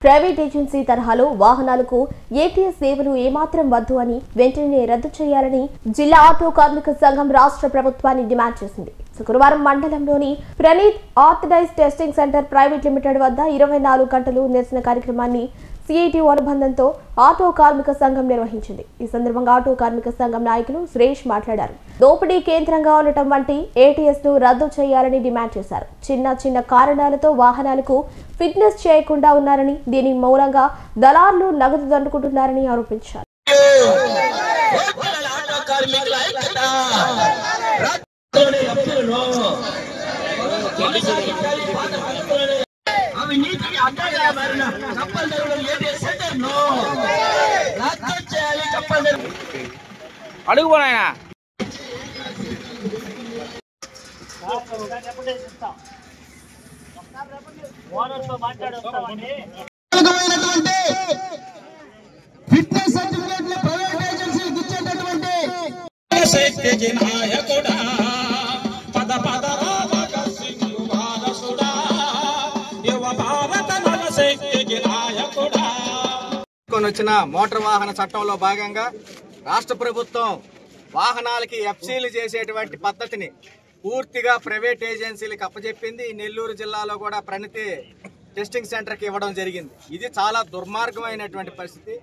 Private agency తరహాలో వాహనాలకు ATS సేవలు ఏమాత్రం వద్దు అని వెంటనే రద్దు చేయాలని జిల్లా ఆటో కార్మిక సంఘం రాష్ట్ర ప్రభుత్వాన్ని డిమాండ్ చేసింది. శుక్రవారం మండలంలోని Praneeth authorise testing centre private limited వద్ద 24 గంటలు నిరసన కార్యక్రమాన్ని సిఐటి అనుబంధంతో ఆటో కార్మిక సంఘం నిర్వహించింది. ఈ సందర్భంగా ఆటో కార్మిక సంఘం నాయకులు సురేష్ మాట్లాడారు. దోపిడీ కేంద్రంగా ఉండటం వంటి ఏటీఎస్ ను రద్దు చేయాలని డిమాండ్ చేశారు. చిన్న కారణాలతో వాహనాలకు ఫిట్నెస్ చేయకుండా ఉన్నారని, దీని మూలంగా దళార్లు నగదు దండుకుంటున్నారని ఆరోపించారు. అడుగు పోనాయనా ఫిట్నెస్ సర్టిఫికేట్ ప్రైవేట్ ఏజెన్సీలకు ఇచ్చేటటువంటి వచ్చిన మోటార్ వాహన చట్టంలో భాగంగా రాష్ట్ర ప్రభుత్వం వాహనాలకి ఎఫ్సీలు చేసేటువంటి పద్ధతిని పూర్తిగా ప్రైవేట్ ఏజెన్సీలకు అప్పచెప్పింది. నెల్లూరు జిల్లాలో కూడా ప్రణీతి టెస్టింగ్ సెంటర్కి ఇవ్వడం జరిగింది. ఇది చాలా దుర్మార్గమైనటువంటి పరిస్థితి.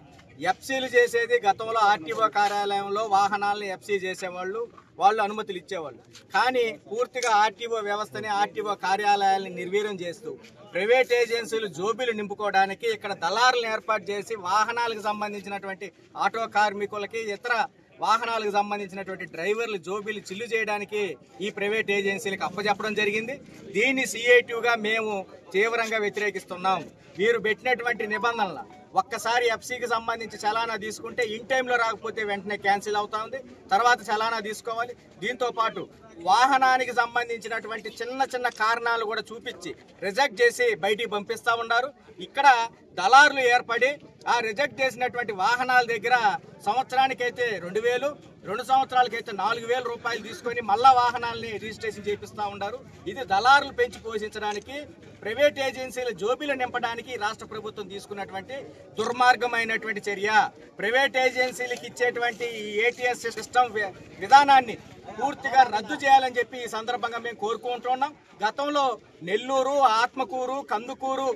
ఎఫ్సీలు చేసేది గతంలో ఆర్టీఓ కార్యాలయంలో వాహనాలను ఎఫ్సీ చేసేవాళ్ళు, వాళ్ళు అనుమతులు ఇచ్చేవాళ్ళు. కానీ పూర్తిగా ఆర్టీఓ వ్యవస్థని, ఆర్టీఓ కార్యాలయాలను నిర్వీర్యం చేస్తూ ప్రైవేట్ ఏజెన్సీలు జోబీలు నింపుకోవడానికి ఇక్కడ దళారులను ఏర్పాటు చేసి వాహనాలకు సంబంధించినటువంటి ఆటో కార్మికులకి, ఇతర వాహనాలకు సంబంధించినటువంటి డ్రైవర్లు జోబీలు చిల్లు చేయడానికి ఈ ప్రైవేట్ ఏజెన్సీలకు అప్పచెప్పడం జరిగింది. దీన్ని సిఐటిగా మేము తీవ్రంగా వ్యతిరేకిస్తున్నాం. వీరు పెట్టినటువంటి నిబంధనలు ఒక్కసారి ఎఫ్సీకి సంబంధించి చలానా తీసుకుంటే ఇన్ టైంలో రాకపోతే వెంటనే క్యాన్సిల్ అవుతా ఉంది, తర్వాత చలానా తీసుకోవాలి. దీంతో పాటు వాహనానికి సంబంధించినటువంటి చిన్న కారణాలు కూడా చూపించి రిజెక్ట్ చేసి బయటికి పంపిస్తూ ఉన్నారు. ఇక్కడ దళారులు ఏర్పడి ఆ రిజెక్ట్ చేసినటువంటి వాహనాల దగ్గర సంవత్సరానికైతే 2,000, 2 సంవత్సరాలకైతే 4,000 రూపాయలు తీసుకొని మళ్ళా వాహనాలని రిజిస్ట్రేషన్ చేపిస్తూ ఉన్నారు. ఇది దళారులు పెంచి పోషించడానికి, ప్రైవేట్ ఏజెన్సీల జోబీలు నింపడానికి రాష్ట్ర ప్రభుత్వం తీసుకున్నటువంటి దుర్మార్గమైనటువంటి చర్య. ప్రైవేట్ ఏజెన్సీలకు ఇచ్చేటువంటి ఈ ఏటీఎస్ సిస్టమ్ విధానాన్ని పూర్తిగా రద్దు చేయాలని చెప్పి ఈ సందర్భంగా మేము కోరుకుంటున్నాం. గతంలో నెల్లూరు, ఆత్మకూరు, కందుకూరు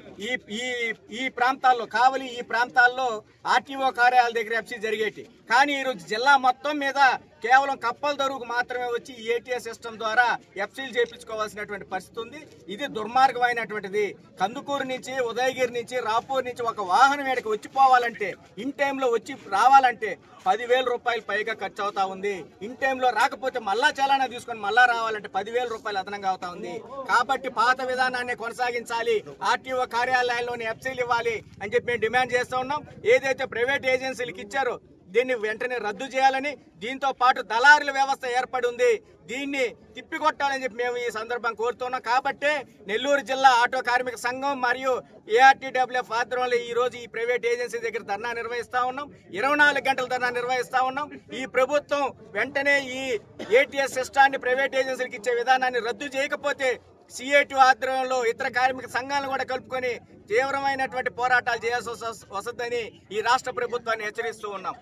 ఈ ప్రాంతాల్లో, కావలి ఈ ప్రాంతాల్లో ఆర్టీఓ కార్యాలయాల దగ్గర ఎఫ్సీ జరిగేటి. కానీ ఈరోజు జిల్లా మొత్తం మీద కేవలం కప్పల దరువుకు మాత్రమే వచ్చి ఈ ఏటీఎస్ సిస్టమ్ ద్వారా ఎఫ్సీలు చేయించుకోవాల్సినటువంటి పరిస్థితి ఉంది. ఇది దుర్మార్గమైనటువంటిది. కందుకూరు నుంచి, ఉదయగిరి నుంచి, రాపూర్ నుంచి ఒక వాహనం ఇక్కడికి వచ్చిపోవాలంటే, ఇన్ టైంలో వచ్చి రావాలంటే 10,000 రూపాయలు పైగా ఖర్చు అవుతా ఉంది. ఇన్ టైంలో రాకపోతే మళ్ళా చలానా తీసుకొని మళ్ళా రావాలంటే 10,000 రూపాయలు అదనంగా అవుతా ఉంది. కాబట్టి పాత విధానాన్ని కొనసాగించాలి, ఆర్టీఓ కార్యాలయాల్లోని ఎఫ్సీలు ఇవ్వాలి అని చెప్పి మేము డిమాండ్ చేస్తూ ఉన్నాం. ఏదైతే ప్రైవేట్ ఏజెన్సీలకు ఇచ్చారో దీన్ని వెంటనే రద్దు చేయాలని, దీంతో పాటు దళారుల వ్యవస్థ ఏర్పడి ఉంది, దీన్ని తిప్పికొట్టాలని చెప్పి మేము ఈ సందర్భం కోరుతున్నాం. కాబట్టే నెల్లూరు జిల్లా ఆటో కార్మిక సంఘం మరియు ఏఆర్టీడబ్ల్యూఎఫ్ ఆధ్వర్యంలో ఈ రోజు ఈ ప్రైవేట్ ఏజెన్సీ దగ్గర ధర్నా నిర్వహిస్తా ఉన్నాం. 24 గంటల ధర్నా నిర్వహిస్తా ఉన్నాం. ఈ ప్రభుత్వం వెంటనే ఈ ఏటీఎస్ సిస్టాన్ని ప్రైవేట్ ఏజెన్సీలకు ఇచ్చే విధానాన్ని రద్దు చేయకపోతే సిఐటి ఆధ్వర్యంలో ఇతర కార్మిక సంఘాలను కూడా కలుపుకొని తీవ్రమైనటువంటి పోరాటాలు చేయాల్సి వస్తుందని ఈ రాష్ట్ర ప్రభుత్వాన్ని హెచ్చరిస్తూ ఉన్నాం.